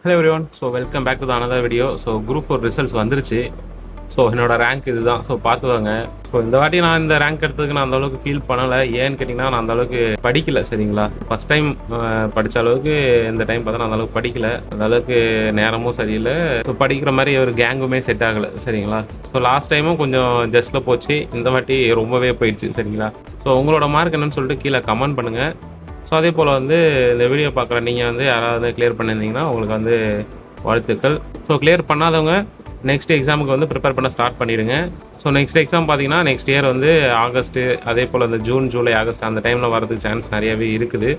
Hello everyone. So welcome back to the another video. So group 4 results வந்துருச்சு. So என்னோட rank இதுதான். So பார்த்துவாங்க. So இந்த வாட்டி நான் இந்த ரேங்க் எடுத்ததுக்கு நான் அந்தளவுக்கு ஃபீல் பண்ணலை. ஏன்னு கேட்டிங்கன்னா, நான் அந்தளவுக்கு படிக்கல. சரிங்களா, ஃபஸ்ட் டைம் படித்த அளவுக்கு இந்த டைம் பார்த்தா நான் அந்தளவுக்கு படிக்கல. அந்தளவுக்கு நேரமும் சரியில்லை. ஸோ படிக்கிற மாதிரி ஒரு கேங்குமே செட் ஆகலை. சரிங்களா, ஸோ லாஸ்ட் டைமும் கொஞ்சம் ஜஸ்ட்டில் போச்சு. இந்த வாட்டி ரொம்பவே போயிடுச்சு. சரிங்களா, ஸோ உங்களோட மார்க் என்னன்னு சொல்லிட்டு கீழே கமெண்ட் பண்ணுங்கள். ஸோ அதே போல் வந்து இந்த வீடியோ பார்க்குற நீங்கள் வந்து யாராவது கிளியர் பண்ணியிருந்தீங்கன்னா உங்களுக்கு வந்து வாழ்த்துக்கள். ஸோ கிளியர் பண்ணாதவங்க நெக்ஸ்ட் எக்ஸாமுக்கு வந்து ப்ரிப்பேர் பண்ண ஸ்டார்ட் பண்ணிடுங்க. ஸோ நெக்ஸ்ட் எக்ஸாம் பார்த்தீங்கன்னா நெக்ஸ்ட் இயர் வந்து ஆகஸ்ட்டு, அதே போல் இந்த ஜூன், ஜூலை, ஆகஸ்ட் அந்த டைமில் வரதுக்கு சான்ஸ் நிறையவே இருக்குது.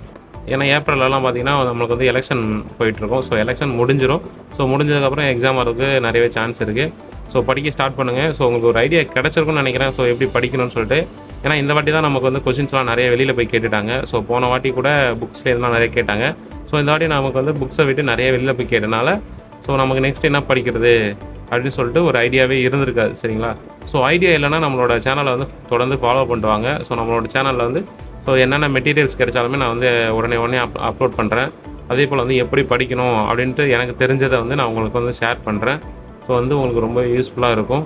ஏன்னா ஏப்ரல்லாம் பார்த்தீங்கன்னா நம்மளுக்கு வந்து எலெக்ஷன் போயிட்டுருக்கோம். ஸோ எலெக்ஷன் முடிஞ்சிடும். ஸோ முடிஞ்சதுக்கப்புறம் எக்ஸாம் வரதுக்கு நிறையவே சான்ஸ் இருக்குது. ஸோ படிக்க ஸ்டார்ட் பண்ணுங்கள். ஸோ உங்களுக்கு ஒரு ஐடியா கிடச்சிருக்குன்னு நினைக்கிறேன். ஸோ எப்படி படிக்கணும்னு சொல்லிட்டு. ஏன்னா இந்த வாட்டி தான் நமக்கு வந்து கொஷின்ஸ்லாம் நிறைய வெளியில் போய் கேட்டுட்டாங்க. ஸோ போன வாட்டி கூட புக்ஸ்லேயே இதெல்லாம் நிறைய கேட்டாங்க. ஸோ இந்த வாட்டி நமக்கு வந்து புக்ஸை விட்டு நிறைய வெளியில் போய் கேட்டனால ஸோ நமக்கு நெக்ஸ்ட் என்ன படிக்கிறது அப்படின்னு சொல்லிட்டு ஒரு ஐடியாவே இருந்திருக்காது. சரிங்களா, ஸோ ஐடியா இல்லைனா நம்மளோட சேனலை வந்து தொடர்ந்து ஃபாலோ பண்ணுவாங்க. ஸோ நம்மளோட சேனலில் வந்து ஸோ என்னென்ன மெட்டீரியல்ஸ் கிடைச்சாலுமே நான் வந்து உடனே அப்லோட் பண்ணுறேன். அதே போல் வந்து எப்படி படிக்கணும் அப்படின்ட்டு எனக்கு தெரிஞ்சதை வந்து நான் உங்களுக்கு வந்து ஷேர் பண்ணுறேன். ஸோ வந்து உங்களுக்கு ரொம்ப யூஸ்ஃபுல்லாக இருக்கும்.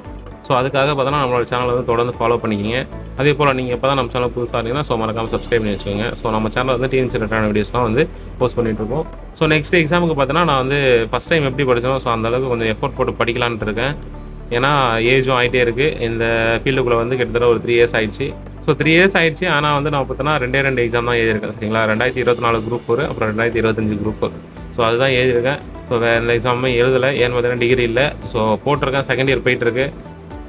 ஸோ அதுக்காக பார்த்தோன்னா நம்மளோட சேனலை வந்து தொடர்ந்து ஃபாலோ பண்ணிக்கிங்க. அதே போல் நீங்கள் இப்போ தான் நம்ம சேனல் புதுசாக இருந்தீங்கன்னா ஸோ மறக்காமல் சப்ஸ்கிரைப் பண்ணி வச்சுக்கோங்க. ஸோ நம்ம சேனலில் வந்து டிஎன்சி ரிலேட்டடான வீடியோஸ்லாம் வந்து போஸ்ட் பண்ணிகிட்ருக்கோம். ஸோ நெக்ஸ்ட் எக்ஸாமுக்கு பார்த்தோன்னா நான் வந்து ஃபஸ்ட் டைம் எப்படி படித்தோம், ஸோ அந்தளவுக்கு கொஞ்சம் எஃபோர்ட் போட்டு படிக்கலான்ட்டு இருக்கேன். ஏன்னா ஏஜும் ஆகிட்டே இருக்குது. இந்த ஃபீல்டுக்குள்ளே வந்து கிட்டத்தட்ட ஒரு 3 இயர்ஸ் ஆகிடுச்சு. ஸோ 3 இயர்ஸ் ஆகிடுச்சு. ஆனால் வந்து நான் பார்த்தோன்னா 2 எக்ஸாம் தான் எழுதியிருக்கேன். சரிங்களா, 2024 குரூப் 4, அப்புறம் 2025 குரூப் 4. ஸோ அதுதான் எழுதியிருக்கேன். ஸோ வேறு எந்த எக்ஸாமுமே எழுதலை. ஏன்னு பார்த்தீங்கன்னா டிகிரி இல்லை. ஸோ போட்டிருக்கேன், செகண்ட் இயர் போயிட்டுருக்கு.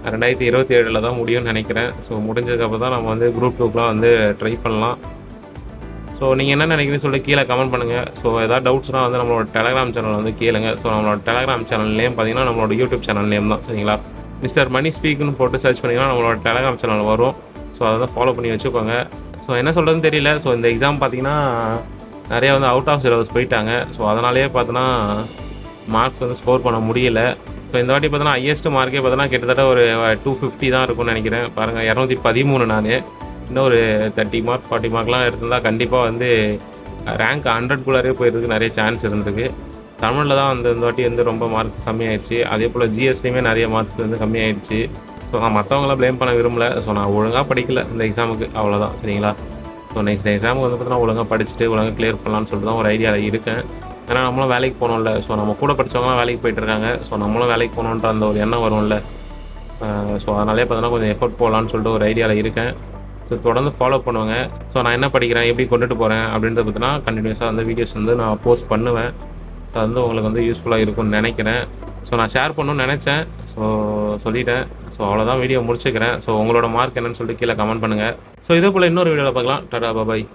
2027 தான் முடியும்னு நினைக்கிறேன். ஸோ முடிஞ்சதுக்கப்புறம் தான் நம்ம வந்து குரூப் 2க்குலாம் வந்து ட்ரை பண்ணலாம். ஸோ நீங்கள் என்ன நினைக்கிறீங்கன்னு சொல்லிட்டு கீழே கமெண்ட் பண்ணுங்கள். ஸோ ஏதாவது டவுட்ஸ்னால் வந்து நம்மளோட டெலகிராம் சேனல் வந்து கேளுங்க. ஸோ நம்மளோட டெலகிராம் சேனல் நேம் பார்த்தீங்கன்னா நம்மளோட யூடியூப் சேனல் நேம் தான். சரிங்களா, மிஸ்டர் மணி ஸ்பீக்குன்னு போட்டு சர்ச் பண்ணிங்கன்னா நம்மளோட டெலகிராம் சேனல் வரும். ஸோ அதை தான் ஃபாலோ பண்ணி வச்சுக்கோங்க. ஸோ என்ன சொல்கிறதுன்னு தெரியல. ஸோ இந்த எக்ஸாம் பார்த்தீங்கன்னா நிறையா வந்து அவுட் ஆஃப் சிலபஸ் போயிட்டாங்க. ஸோ அதனாலேயே பார்த்தோன்னா மார்க்ஸ் வந்து ஸ்கோர் பண்ண முடியல. ஸோ இந்த வாட்டி பார்த்தோன்னா ஹையஸ்ட் மார்க்கே பார்த்தோன்னா கிட்டத்தட்ட ஒரு 250 தான் இருக்கும்னு நினைக்கிறேன். பாருங்கள், 213 நான். இன்னும் ஒரு 30 மார்க் 40 மார்க்லாம் எடுத்திருந்தால் கண்டிப்பாக வந்து ரேங்க் 100குள்ளாரே போயிருக்கு நிறைய சான்ஸ் இருந்திருக்கு. தமிழில் தான் வந்து இந்த வாட்டி வந்து ரொம்ப மார்க் கம்மியாயிடுச்சு. அதே போல் ஜிஎஸ்டியுமே நிறைய மார்க்ஸ் வந்து கம்மியாயிடுச்சு. ஸோ நான் மற்றவங்களாம் ப்ளேம் பண்ண விரும்பலை. ஸோ நான் ஒழுங்காக படிக்கல இந்த எக்ஸாமுக்கு, அவ்வளோதான். சரிங்களா, ஸோ நெக்ஸ்ட் எக்ஸாமுக்கு வந்து பார்த்தீங்கன்னா ஒழுங்காக படிச்சுட்டு ஒழுங்காக கிளியர் பண்ணலான்னு சொல்லிட்டு தான் ஒரு ஐடியாவில் இருக்கேன். ஏன்னா நம்மளும் வேலைக்கு போகணும்ல. ஸோ நம்ம கூட படித்தவங்களாம் வேலைக்கு போயிட்டுருக்காங்க. ஸோ நம்மளும் வேலைக்கு போகணுன்ற அந்த ஒரு எண்ணம் வரும்ல. ஸோ அதனாலே பார்த்தோன்னா கொஞ்சம் எஃபோர்ட் போகலான்னு சொல்லிட்டு ஒரு ஐடியாவில் இருக்கேன். ஸோ தொடர்ந்து ஃபாலோ பண்ணுவாங்க. ஸோ நான் என்ன படிக்கிறேன், எப்படி கொண்டுட்டு போகிறேன் அப்படின்றத பார்த்தீங்கன்னா கண்டினியூஸாக வந்து வீடியோஸ் வந்து நான் போஸ்ட் பண்ணுவேன். ஸோ அது வந்து உங்களுக்கு வந்து யூஸ்ஃபுல்லாக இருக்கும்னு நினைக்கிறேன். ஸோ நான் ஷேர் பண்ணணும்னு நினச்சேன். ஸோ சொல்லிட்டேன். ஸோ அவ்வளோதான், வீடியோ முடிச்சுக்கிறேன். ஸோ உங்களோட மார்க் என்னன்னு சொல்லிட்டு கீழே கமெண்ட் பண்ணுங்கள். ஸோ இதே போல் இன்னொரு வீடியோவில் பார்க்கலாம். டாடா, பாய்.